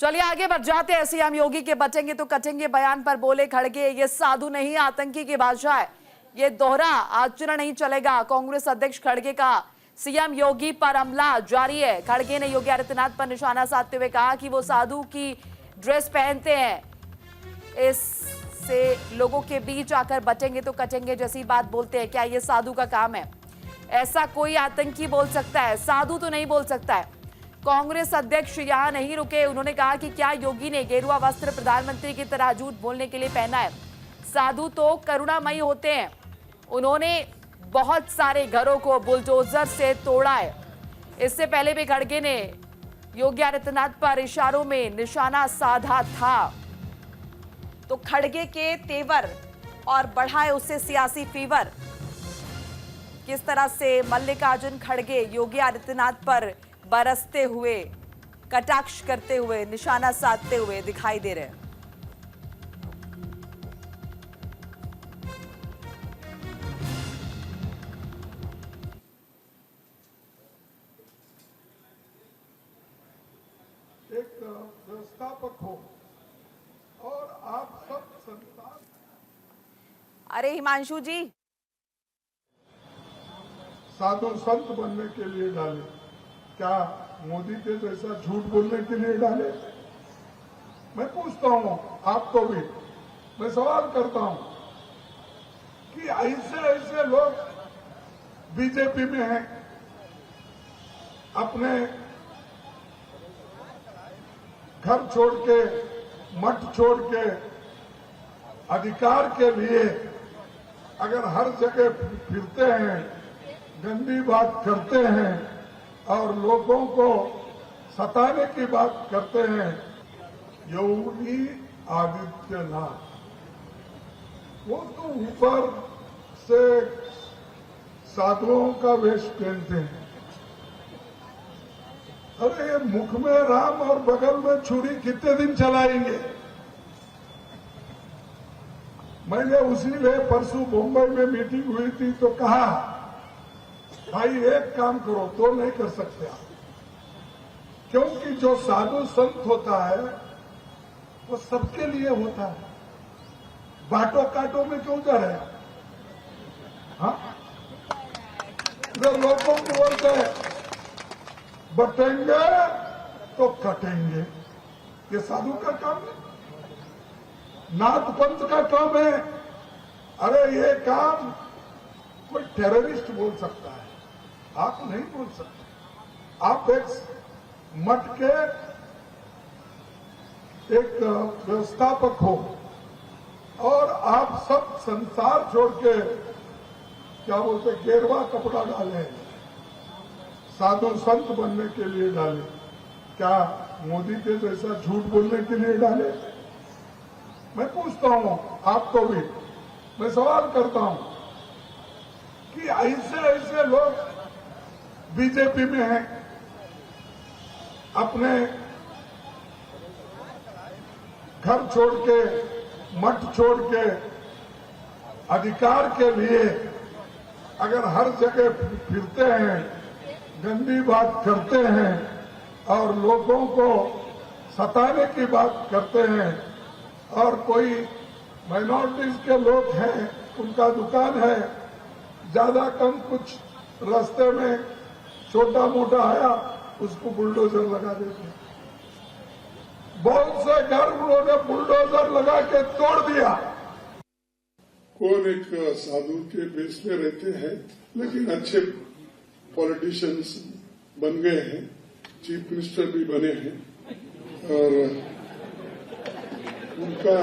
चलिए आगे बढ़ जाते हैं। सीएम योगी के बचेंगे तो कटेंगे बयान पर बोले खड़गे, ये साधु नहीं आतंकी की भाषा है, ये दोहरा आचरण नहीं चलेगा। कांग्रेस अध्यक्ष खड़गे का सीएम योगी पर हमला जारी है। खड़गे ने योगी आदित्यनाथ पर निशाना साधते हुए कहा कि वो साधु की ड्रेस पहनते हैं, इससे लोगों के बीच आकर बचेंगे तो कटेंगे जैसी बात बोलते हैं। क्या ये साधु का काम है? ऐसा कोई आतंकी बोल सकता है, साधु तो नहीं बोल सकता है। कांग्रेस अध्यक्ष यहां नहीं रुके, उन्होंने कहा कि क्या योगी ने गेरुआ वस्त्र प्रधानमंत्री की तरह झूठ बोलने के लिए पहना है? साधु तो करुणामयी होते हैं। उन्होंने बहुत सारे घरों को बुलडोजर से तोड़ा है। इससे पहले भी खड़गे ने योगी आदित्यनाथ पर इशारों में निशाना साधा था। तो खड़गे के तेवर और बढ़ाए उससे सियासी फीवर। किस तरह से मल्लिकार्जुन खड़गे योगी आदित्यनाथ पर बरसते हुए, कटाक्ष करते हुए, निशाना साधते हुए दिखाई दे रहे हैं। एक व्यवस्थापक हो और आप सब संतान। अरे हिमांशु जी, साधु संत बनने के लिए डाले, क्या मोदी के जैसा झूठ बोलने के लिए डाले? मैं पूछता हूं आपको भी, मैं सवाल करता हूं कि ऐसे ऐसे लोग बीजेपी में हैं, अपने घर छोड़ के, मठ छोड़ के, अधिकार के लिए अगर हर जगह फिरते हैं, गंदी बात करते हैं और लोगों को सताने की बात करते हैं। योगी आदित्यनाथ वो तो ऊपर से साधुओं का वेश पहनते हैं। अरे ये मुख में राम और बगल में छुरी कितने दिन चलाएंगे? मैंने उसी लिए परसों मुंबई में मीटिंग हुई थी तो कहा, भाई एक काम करो, तो नहीं कर सकते आप, क्योंकि जो साधु संत होता है वो सबके लिए होता है। बाटो काटो में क्यों जा रहे? हाँ, जो लोगों को बोलते हैं बटेंगे तो कटेंगे, ये साधु का काम है, नाथ पंथ का काम है। अरे ये काम कोई टेररिस्ट बोल सकता है, आप नहीं बोल सकते। आप एक मठ के एक व्यवस्थापक हो और आप सब संसार छोड़ के, क्या बोलते, गेरुआ कपड़ा डाले, साधु संत बनने के लिए डाले, क्या मोदी के जैसा झूठ बोलने के लिए डाले? मैं पूछता हूं आपको भी, मैं सवाल करता हूं कि ऐसे ऐसे लोग बीजेपी में हैं, अपने घर छोड़ के, मठ छोड़ के, अधिकार के लिए अगर हर जगह फिरते हैं, गंदी बात करते हैं और लोगों को सताने की बात करते हैं, और कोई माइनॉरिटीज के लोग हैं, उनका दुकान है, ज्यादा कम कुछ रास्ते में छोटा मोटा आया, उसको बुलडोजर लगा देते। बहुत से घर उन्होंने बुलडोजर लगा के तोड़ दिया। कौन एक साधु के बेस में रहते हैं, लेकिन अच्छे पॉलिटिशियंस बन गए हैं, चीफ मिनिस्टर भी बने हैं, और उनका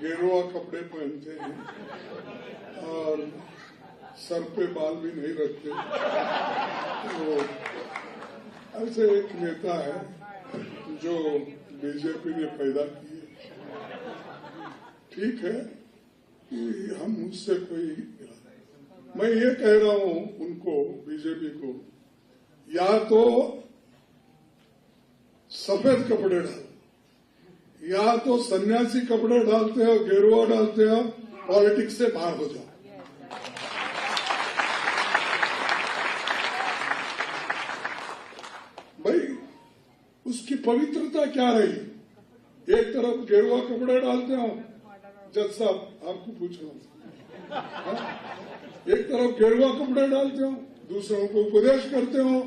गेरुआ कपड़े पहनते हैं और सर पे बाल भी नहीं रखते। तो ऐसे एक नेता है जो बीजेपी ने पैदा किए। ठीक है कि हम उससे कोई, मैं ये कह रहा हूं उनको, बीजेपी को, या तो सफेद कपड़े डालो, या तो सन्यासी कपड़े डालते हो, गेरुआ डालते हो, पॉलिटिक्स से बाहर हो जाओ। भाई उसकी पवित्रता क्या रही? एक तरफ गेरुआ कपड़े डालते हो, जज साहब आपको पूछ रहा हूं, एक तरफ गेरुआ कपड़े डालते हो, दूसरों को उपदेश करते हो,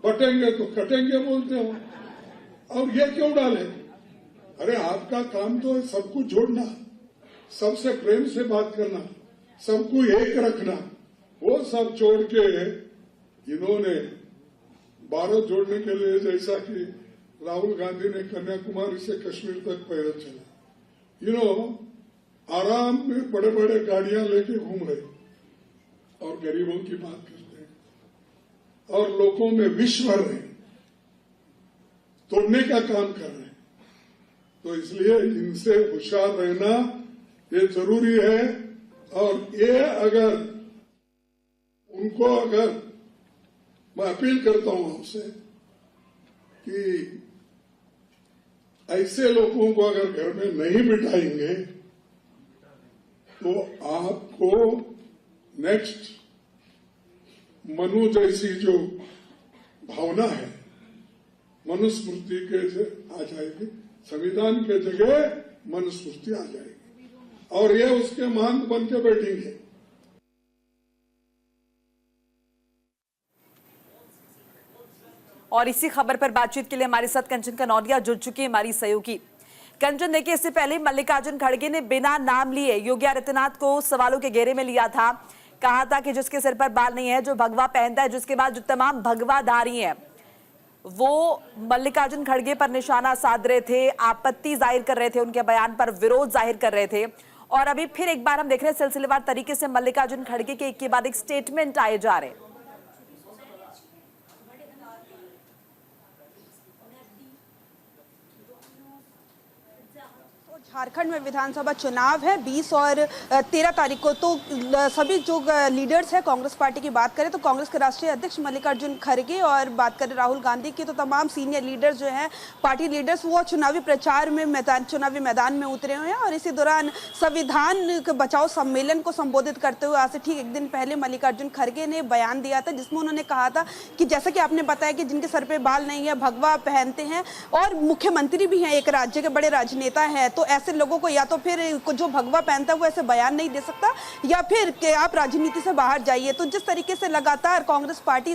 बटेंगे तो कटेंगे बोलते हो, और ये क्यों डाले? अरे आपका काम तो है सबको जोड़ना, सबसे प्रेम से बात करना, सबको एक रखना। वो सब छोड़ के इन्होंने भारत जोड़ने के लिए, जैसा कि राहुल गांधी ने कन्याकुमारी से कश्मीर तक पैदल चला, आराम में बड़े बड़े गाड़ियां लेके घूम रहे और गरीबों की बात करते हैं और लोगों में विष भर रहे, तोड़ने का काम कर रहे हैं। तो इसलिए इनसे होशियार रहना ये जरूरी है। और ये अगर मैं अपील करता हूं आपसे कि ऐसे लोगों को अगर घर में नहीं बिठाएंगे तो आपको नेक्स्ट मनु जैसी जो भावना है, मनुस्मृति के आ जाएगी, संविधान के जगह मनुस्मृति आ जाएगी और ये उसके महंत बन के बैठेंगे। और इसी खबर पर बातचीत के लिए हमारे साथ कंचन कनौडिया जुड़ चुकी है, हमारी सहयोगी। कंचन, देखिए, इससे पहले मल्लिकार्जुन खड़गे ने बिना नाम लिए योगी आदित्यनाथ को सवालों के घेरे में लिया था। कहा था कि जिसके सिर पर बाल नहीं है, जो भगवा पहनता है, जिसके बाद जो तमाम भगवाधारी हैं, वो मल्लिकार्जुन खड़गे पर निशाना साध रहे थे, आपत्ति जाहिर कर रहे थे, उनके बयान पर विरोध जाहिर कर रहे थे। और अभी फिर एक बार हम देख रहे हैं सिलसिलेवार तरीके से मल्लिकार्जुन खड़गे के एक के बाद एक स्टेटमेंट आए जा रहे हैं। झारखंड में विधानसभा चुनाव है 20 और 13 तारीख को। तो सभी जो लीडर्स हैं कांग्रेस पार्टी की बात करें तो कांग्रेस के राष्ट्रीय अध्यक्ष मल्लिकार्जुन खड़गे और बात करें राहुल गांधी की, तो तमाम सीनियर लीडर्स जो हैं, पार्टी लीडर्स, वो चुनावी प्रचार में चुनावी मैदान में उतरे हुए हैं। और इसी दौरान संविधान बचाओ सम्मेलन को संबोधित करते हुए आज से ठीक एक दिन पहले मल्लिकार्जुन खड़गे ने बयान दिया था, जिसमें उन्होंने कहा था कि जैसा कि आपने बताया कि जिनके सर पे बाल नहीं है, भगवा पहनते हैं और मुख्यमंत्री भी हैं, एक राज्य के बड़े राजनेता हैं, तो ऐसे लोगों को या तो फिर जो भगवा पहनता है वो ऐसे बयान नहीं दे सकता, या फिर कि आप राजनीति से बाहर जाइए। तो जिस तरीके से लगातार कांग्रेस पार्टी,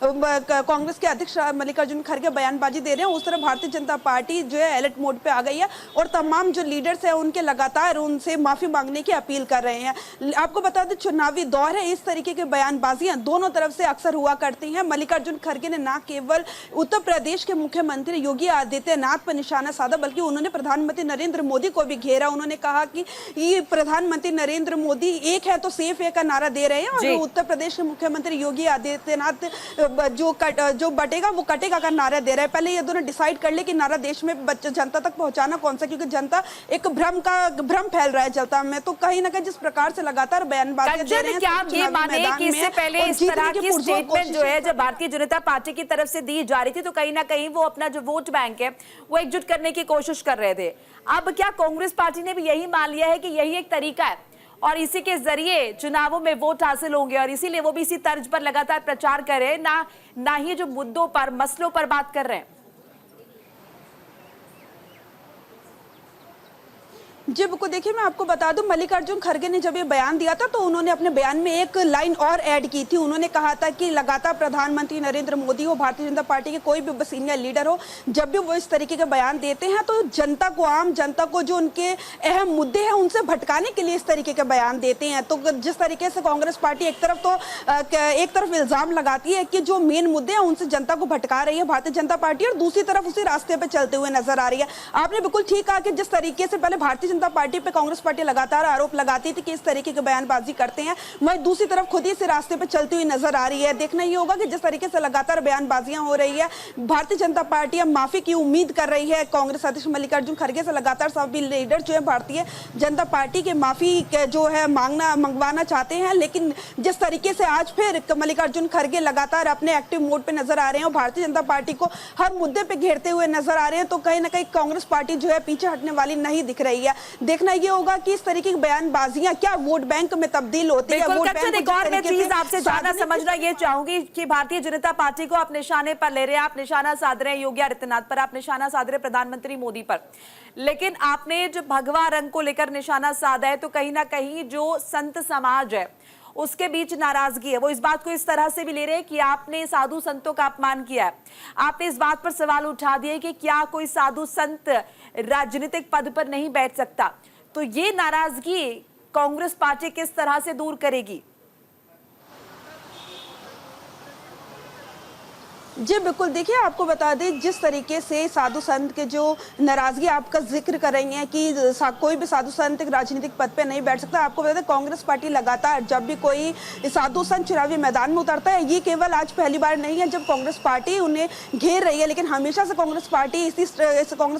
कांग्रेस के अध्यक्ष मल्लिकार्जुन खड़गे बयानबाजी दे रहे हैं, उस तरह भारतीय जनता पार्टी जो है अलर्ट मोड पे आ गई है और तमाम जो लीडर्स हैं उनके लगातार उनसे माफी मांगने की अपील कर रहे हैं। आपको बता दें चुनावी दौर है, इस तरीके की बयानबाजियां दोनों तरफ से अक्सर हुआ करती हैं। मल्लिकार्जुन खड़गे ने न केवल उत्तर प्रदेश के मुख्यमंत्री योगी आदित्यनाथ पर निशाना साधा, बल्कि उन्होंने प्रधानमंत्री नरेंद्र मोदी को भी घेरा। उन्होंने कहा कि ये प्रधानमंत्री नरेंद्र मोदी एक है तो सेफ है का नारा दे रहे हैं और उत्तर प्रदेश के मुख्यमंत्री योगी आदित्यनाथ जो बटेगा वो कटेगा का नारा दे रहे हैं। पहले ये दोनों डिसाइड कर ले कि नारा देश में जनता तक पहुंचाना कौन सा, क्योंकि जनता एक भ्रम फैल रहा है जनता में। तो कहीं ना कहीं जिस प्रकार से लगातार बयानबाजी दे रहे हैं, क्या आप ये माने कि इससे पहले इस तरह की स्टेटमेंट जो है जब भारतीय जनता पार्टी की तरफ से दी जा रही थी तो कहीं ना कहीं वो अपना जो वोट बैंक है वो एकजुट करने की कोशिश कर रहे थे। अब क्या कांग्रेस पार्टी ने भी यही मान लिया है कि यही एक तरीका है और इसी के जरिए चुनावों में वोट हासिल होंगे और इसीलिए वो भी इसी तर्ज पर लगातार प्रचार कर रहे हैं, ना ही जो मुद्दों पर, मसलों पर बात कर रहे हैं? जी बिल्कुल, देखिए मैं आपको बता दूं, मल्लिकार्जुन खड़गे ने जब ये बयान दिया था तो उन्होंने अपने बयान में एक लाइन और ऐड की थी। उन्होंने कहा था कि लगातार प्रधानमंत्री नरेंद्र मोदी हो, भारतीय जनता पार्टी के कोई भी सीनियर लीडर हो, जब भी वो इस तरीके के बयान देते हैं तो जनता को, आम जनता को जो उनके अहम मुद्दे हैं उनसे भटकाने के लिए इस तरीके के बयान देते हैं। तो जिस तरीके से कांग्रेस पार्टी एक तरफ इल्जाम लगाती है कि जो मेन मुद्दे हैं उनसे जनता को भटका रही है भारतीय जनता पार्टी, और दूसरी तरफ उसी रास्ते पर चलते हुए नजर आ रही है। आपने बिल्कुल ठीक कहा कि जिस तरीके से पहले भारतीय जनता पार्टी पे कांग्रेस पार्टी लगातार आरोप लगाती थी कि इस तरीके की बयानबाजी करते हैं, वहीं दूसरी तरफ खुद ही इस रास्ते पे चलती हुई नजर आ रही है। देखना ये होगा कि जिस तरीके से लगातार बयानबाजियां हो रही है, भारतीय जनता पार्टी अब माफी की उम्मीद कर रही है। कांग्रेस अध्यक्ष मल्लिकार्जुन खड़गे से लगातार सभी लीडर जो है भारतीय जनता पार्टी के माफी जो है मंगवाना चाहते हैं, लेकिन जिस तरीके से आज फिर मल्लिकार्जुन खड़गे लगातार अपने एक्टिव मोड पे नजर आ रहे हैं और भारतीय जनता पार्टी को हर मुद्दे पे घेरते हुए नजर आ रहे हैं, तो कहीं ना कहीं कांग्रेस पार्टी जो है पीछे हटने वाली नहीं दिख रही है। देखना ये होगा कि इस तरीके की बयानबाजियां क्या वोट बैंक में तब्दील होती है। बिल्कुल वोट कच्चन, एक बैंक और मैं चीज आपसे जानना साधने समझना ये चाहूंगी कि भारतीय जनता पार्टी को आप निशाने पर ले रहे हैं, आप निशाना साध रहे हैं योगी आदित्यनाथ पर, आप निशाना साध रहे हैं प्रधानमंत्री मोदी पर, लेकिन आपने जो भगवा रंग को लेकर निशाना साधा है तो कहीं ना कहीं जो संत समाज है उसके बीच नाराजगी है। वो इस बात को इस तरह से भी ले रहे हैं कि आपने साधु संतों का अपमान किया है। आपने इस बात पर सवाल उठा दिया कि क्या कोई साधु संत राजनीतिक पद पर नहीं बैठ सकता, तो ये नाराजगी कांग्रेस पार्टी किस तरह से दूर करेगी? जी बिल्कुल, देखिए आपको बता दें जिस तरीके से साधु संत के जो नाराजगी आपका जिक्र कर रही है कि कोई भी साधु संत एक राजनीतिक पद पे नहीं बैठ सकता। आपको बता दें कांग्रेस पार्टी लगातार जब भी कोई साधु संत चुनावी मैदान में उतरता है, ये केवल आज पहली बार नहीं है जब कांग्रेस पार्टी उन्हें घेर रही है, लेकिन हमेशा से कांग्रेस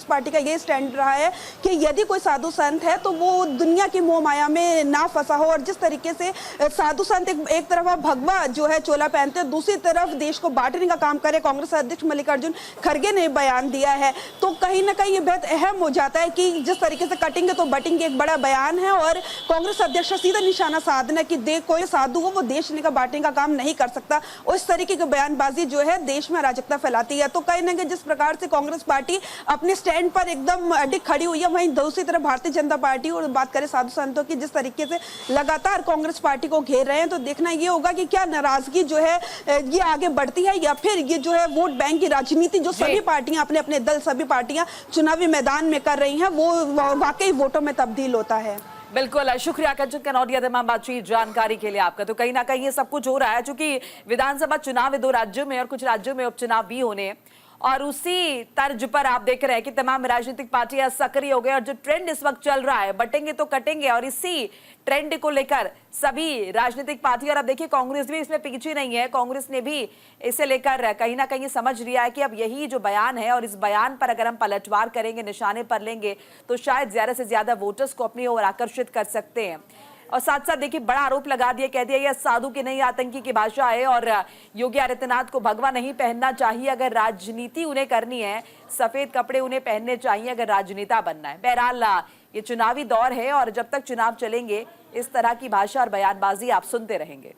पार्टी का ये स्टैंड रहा है कि यदि कोई साधु संत है तो वो दुनिया की मोह माया में ना फंसा हो। और जिस तरीके से साधु संत एक तरफ भगवा जो है चोला पहनते हैं, दूसरी तरफ देश को बांटने का काम करे कांग्रेस अध्यक्ष मल्लिकार्जुन खड़गे ने बयान दिया है, तो कहीं ना कहीं ये बेहद अहम हो जाता है कि जिस तरीके से कटेंगे तो बटेंगे एक बड़ा बयान है और कांग्रेस अध्यक्ष का सीधा निशाना साधना कि कोई साधु को वो देश का बांटने का काम नहीं कर सकता। और इस तरीके की बयानबाजी जो है देश में अराजकता फैलाती है। तो कहीं ना कहीं जिस प्रकार से कांग्रेस पार्टी अपने स्टैंड पर एकदम अडिग खड़ी हुई है, वहीं दूसरी तरफ भारतीय जनता पार्टी और बात करें साधु संतों की जिस तरीके से लगातार कांग्रेस पार्टी को घेर रहे हैं, तो देखना ये होगा कि क्या नाराजगी जो है ये आगे बढ़ती है या फिर ये जो है वोट बैंक की राजनीति जो सभी पार्टियां अपने अपने दल सभी पार्टियां चुनावी मैदान में कर रही हैं वो वाकई वोटों में तब्दील होता है। बिल्कुल, शुक्रिया कंचन कनौडिया तमाम बातचीत जानकारी के लिए आपका। तो कहीं ना कहीं ये सब कुछ हो रहा है क्योंकि विधानसभा चुनाव है 2 राज्यों में और कुछ राज्यों में उपचुनाव भी होने हैं और उसी तर्ज पर आप देख रहे हैं कि तमाम राजनीतिक पार्टियां सक्रिय हो गए और जो ट्रेंड इस वक्त चल रहा है बटेंगे तो कटेंगे, और इसी ट्रेंड को लेकर सभी राजनीतिक पार्टी, और अब देखिए कांग्रेस भी इसमें पीछे नहीं है, कांग्रेस ने भी इसे लेकर कहीं ना कहीं समझ लिया है कि अब यही जो बयान है और इस बयान पर अगर हम पलटवार करेंगे, निशाने पर लेंगे तो शायद ज्यादा से ज्यादा वोटर्स को अपनी ओर आकर्षित कर सकते हैं। और साथ साथ देखिए बड़ा आरोप लगा दिया, कह दिया यह साधु की नहीं आतंकी की भाषा है और योगी आदित्यनाथ को भगवा नहीं पहनना चाहिए अगर राजनीति उन्हें करनी है, सफेद कपड़े उन्हें पहनने चाहिए अगर राजनेता बनना है। बहरहाल ये चुनावी दौर है और जब तक चुनाव चलेंगे इस तरह की भाषा और बयानबाजी आप सुनते रहेंगे।